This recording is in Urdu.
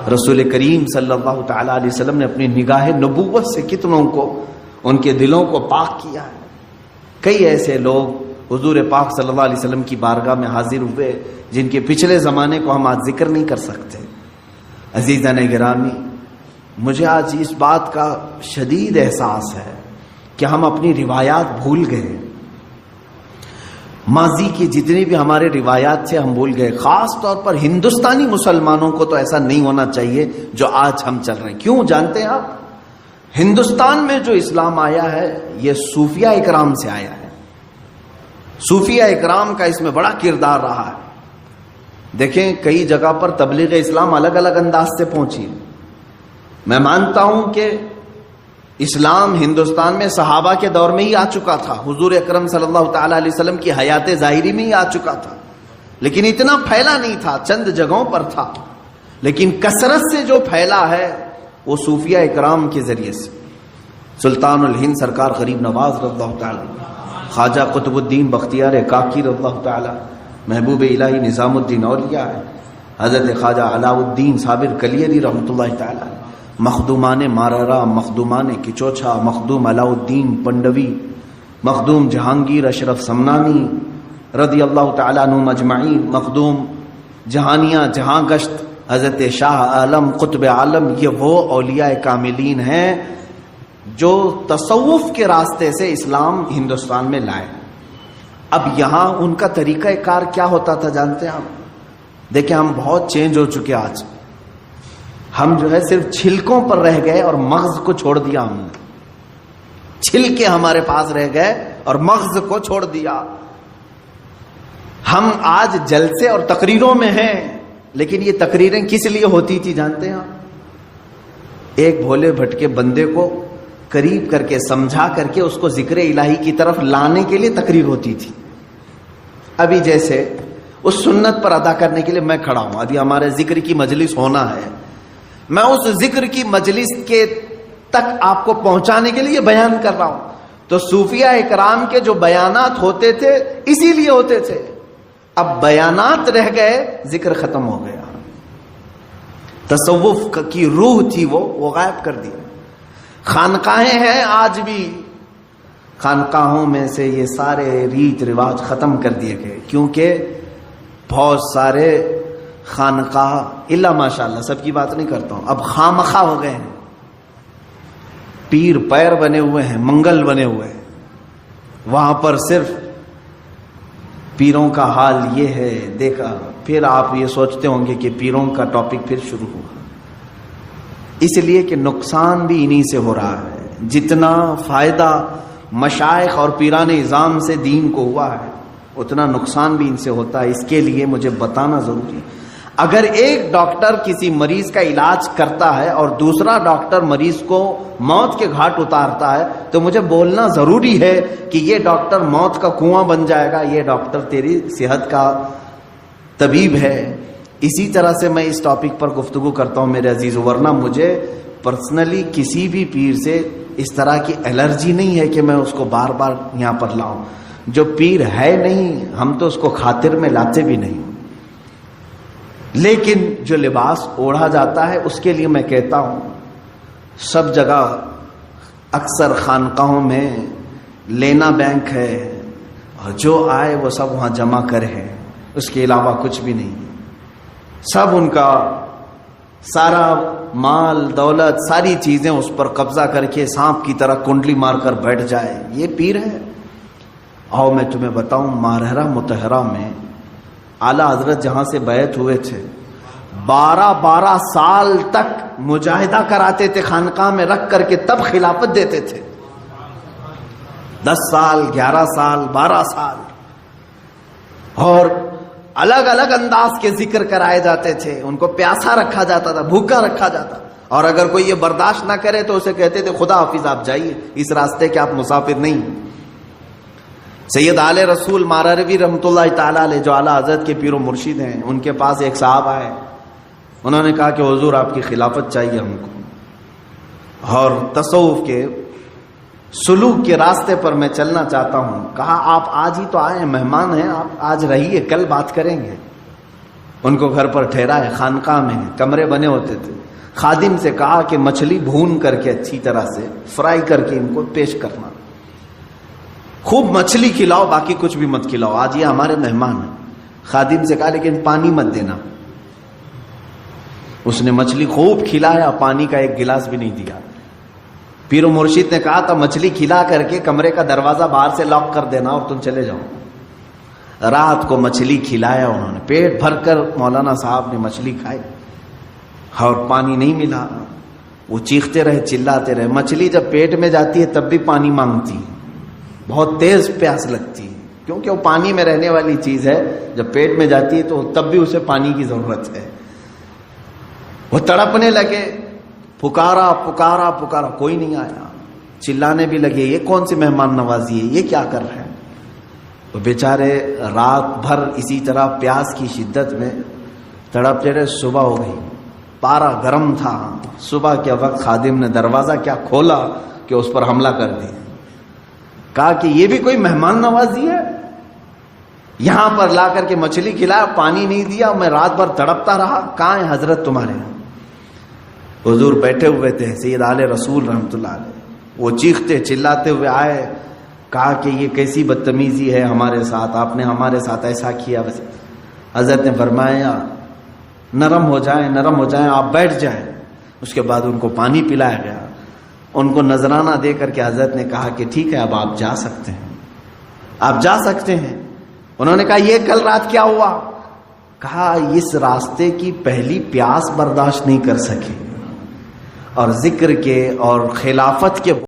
رسول کریم صلی اللہ تعالی علیہ وسلم نے اپنی نگاہ نبوت سے کتنوں کو ان کے دلوں کو پاک کیا ہے. کئی ایسے لوگ حضور پاک صلی اللہ علیہ وسلم کی بارگاہ میں حاضر ہوئے جن کے پچھلے زمانے کو ہم آج ذکر نہیں کر سکتے. عزیزان گرامی، مجھے آج اس بات کا شدید احساس ہے کہ ہم اپنی روایات بھول گئے. ماضی کی جتنی بھی ہمارے روایات تھے ہم بھول گئے. خاص طور پر ہندوستانی مسلمانوں کو تو ایسا نہیں ہونا چاہیے جو آج ہم چل رہے ہیں. کیوں جانتے ہیں آپ؟ ہندوستان میں جو اسلام آیا ہے یہ صوفیہ اکرام سے آیا ہے. صوفیہ اکرام کا اس میں بڑا کردار رہا ہے. دیکھیں کئی جگہ پر تبلیغ اسلام الگ الگ انداز سے پہنچی. میں مانتا ہوں کہ اسلام ہندوستان میں صحابہ کے دور میں ہی آ چکا تھا، حضور اکرم صلی اللہ تعالی علیہ وسلم کی حیات ظاہری میں ہی آ چکا تھا، لیکن اتنا پھیلا نہیں تھا، چند جگہوں پر تھا. لیکن کثرت سے جو پھیلا ہے وہ صوفیہ اکرام کے ذریعے سے. سلطان الہند سرکار غریب نواز رضی اللہ تعالی، خواجہ قطب الدین بختیار کاکی رضی اللہ تعالی، محبوب الہی نظام الدین اولیاء ہے، حضرت خواجہ علاء الدین صابر کلیری رحمۃ اللہ تعالی، مخدومان مارارا، مخدومان کچوچھا، مخدوم علاء الدین پنڈوی، مخدوم جہانگیر اشرف سمنانی رضی اللہ تعالیٰ عنہم اجمعین، مخدوم جہانیہ جہاں گشت حضرت شاہ عالم قطب عالم. یہ وہ اولیاء کاملین ہیں جو تصوف کے راستے سے اسلام ہندوستان میں لائے. اب یہاں ان کا طریقہ کار کیا ہوتا تھا جانتے ہیں آپ؟ دیکھیں ہم بہت چینج ہو چکے. آج ہم جو ہے صرف چھلکوں پر رہ گئے اور مغز کو چھوڑ دیا. ہم نے چھلکے ہمارے پاس رہ گئے اور مغز کو چھوڑ دیا. ہم آج جلسے اور تقریروں میں ہیں، لیکن یہ تقریریں کس لیے ہوتی تھی جانتے ہیں آپ؟ ایک بھولے بھٹکے بندے کو قریب کر کے سمجھا کر کے اس کو ذکر الہی کی طرف لانے کے لیے تقریر ہوتی تھی. ابھی جیسے اس سنت پر ادا کرنے کے لیے میں کھڑا ہوں، ابھی ہمارے ذکر کی مجلس ہونا ہے، میں اس ذکر کی مجلس کے تک آپ کو پہنچانے کے لیے بیان کر رہا ہوں. تو صوفیہ اکرام کے جو بیانات ہوتے تھے اسی لیے ہوتے تھے. اب بیانات رہ گئے، ذکر ختم ہو گیا. تصوف کی روح تھی وہ غائب کر دی. خانقاہیں ہیں آج بھی، خانقاہوں میں سے یہ سارے ریت رواج ختم کر دیے گئے، کیونکہ بہت سارے خانقاہ الا ماشاءاللہ، سب کی بات نہیں کرتا ہوں، اب خامخواہ ہو گئے ہیں. پیر پیر بنے ہوئے ہیں، منگل بنے ہوئے ہیں. وہاں پر صرف پیروں کا حال یہ ہے. دیکھا پھر آپ یہ سوچتے ہوں گے کہ پیروں کا ٹاپک پھر شروع ہوا، اس لیے کہ نقصان بھی انہی سے ہو رہا ہے. جتنا فائدہ مشائخ اور پیران اعظام سے دین کو ہوا ہے اتنا نقصان بھی ان سے ہوتا ہے. اس کے لیے مجھے بتانا ضروری ہے. اگر ایک ڈاکٹر کسی مریض کا علاج کرتا ہے اور دوسرا ڈاکٹر مریض کو موت کے گھاٹ اتارتا ہے تو مجھے بولنا ضروری ہے کہ یہ ڈاکٹر موت کا کنواں بن جائے گا، یہ ڈاکٹر تیری صحت کا طبیب ہے. اسی طرح سے میں اس ٹاپک پر گفتگو کرتا ہوں میرے عزیزو، ورنہ مجھے پرسنلی کسی بھی پیر سے اس طرح کی الرجی نہیں ہے کہ میں اس کو بار بار یہاں پر لاؤں. جو پیر ہے نہیں ہم تو اس کو خاطر میں لاتے بھی نہیں. لیکن جو لباس اوڑھا جاتا ہے اس کے لیے میں کہتا ہوں سب جگہ اکثر خانقاہوں میں لینا بینک ہے اور جو آئے وہ سب وہاں جمع کرے، اس کے علاوہ کچھ بھی نہیں. سب ان کا سارا مال دولت ساری چیزیں اس پر قبضہ کر کے سانپ کی طرح کنڈلی مار کر بیٹھ جائے، یہ پیر ہے. آؤ میں تمہیں بتاؤں، مارہرہ مطہرہ میں اعلیٰ حضرت جہاں سے بیعت ہوئے تھے 12 سال تک مجاہدہ کراتے تھے خانقاہ میں رکھ کر کے، تب خلافت دیتے تھے. 10 سال 11 سال 12 سال اور الگ الگ انداز کے ذکر کرائے جاتے تھے. ان کو پیاسا رکھا جاتا تھا، بھوکا رکھا جاتا، اور اگر کوئی یہ برداشت نہ کرے تو اسے کہتے تھے خدا حافظ آپ جائیے، اس راستے کے آپ مسافر نہیں. سید آل رسول ماراروی رحمۃ اللہ تعالیٰ علیہ جو اعلیٰ حضرت کے پیر و مرشد ہیں، ان کے پاس ایک صاحب آئے، انہوں نے کہا کہ حضور آپ کی خلافت چاہیے ہم کو، اور تصوف کے سلوک کے راستے پر میں چلنا چاہتا ہوں. کہا آپ آج ہی تو آئے ہیں، مہمان ہیں آپ، آج رہیے کل بات کریں گے. ان کو گھر پر ٹھہرایا، خانقاہ میں کمرے بنے ہوتے تھے، خادم سے کہا کہ مچھلی بھون کر کے اچھی طرح سے فرائی کر کے ان کو پیش کرنا، خوب مچھلی کھلاؤ، باقی کچھ بھی مت کھلاؤ، آج یہ ہمارے مہمان ہیں۔ خادم سے کہا لیکن پانی مت دینا۔ اس نے مچھلی خوب کھلایا، پانی کا ایک گلاس بھی نہیں دیا۔ پیر و مرشد نے کہا تھا مچھلی کھلا کر کے کمرے کا دروازہ باہر سے لاک کر دینا اور تم چلے جاؤ۔ رات کو مچھلی کھلایا انہوں نے، پیٹ بھر کر مولانا صاحب نے مچھلی کھائی اور پانی نہیں ملا۔ وہ چیختے رہے، چلاتے رہے۔ مچھلی جب پیٹ میں جاتی ہے تب بھی پانی مانگتی ہے، بہت تیز پیاس لگتی ہے، کیونکہ وہ پانی میں رہنے والی چیز ہے۔ جب پیٹ میں جاتی ہے تو تب بھی اسے پانی کی ضرورت ہے۔ وہ تڑپنے لگے، پکارا پکارا پکارا، کوئی نہیں آیا۔ چلانے بھی لگے، یہ کون سی مہمان نوازی ہے، یہ کیا کر رہے ہیں؟ تو بیچارے رات بھر اسی طرح پیاس کی شدت میں تڑپتے رہے۔ صبح ہو گئی، پارا گرم تھا۔ صبح کے وقت خادم نے دروازہ کیا کھولا کہ اس پر حملہ کر دیا۔ کہا کہ یہ بھی کوئی مہمان نوازی ہے، یہاں پر لا کر کے مچھلی کھلایا، پانی نہیں دیا، میں رات بھر تڑپتا رہا، کہاں ہے حضرت تمہارے؟ حضور بیٹھے ہوئے تھے، سید آل رسول رحمۃ اللہ علیہ، وہ چیختے چلاتے ہوئے آئے، کہا کہ یہ کیسی بدتمیزی ہے ہمارے ساتھ، آپ نے ہمارے ساتھ ایسا کیا۔ بس حضرت نے فرمایا نرم ہو جائیں، نرم ہو جائیں، آپ بیٹھ جائیں۔ اس کے بعد ان کو پانی پلایا گیا، ان کو نذرانہ دے کر کے حضرت نے کہا کہ ٹھیک ہے اب آپ جا سکتے ہیں، آپ جا سکتے ہیں۔ انہوں نے کہا یہ کل رات کیا ہوا؟ کہا اس راستے کی پہلی پیاس برداشت نہیں کر سکے، اور ذکر کے اور خلافت کے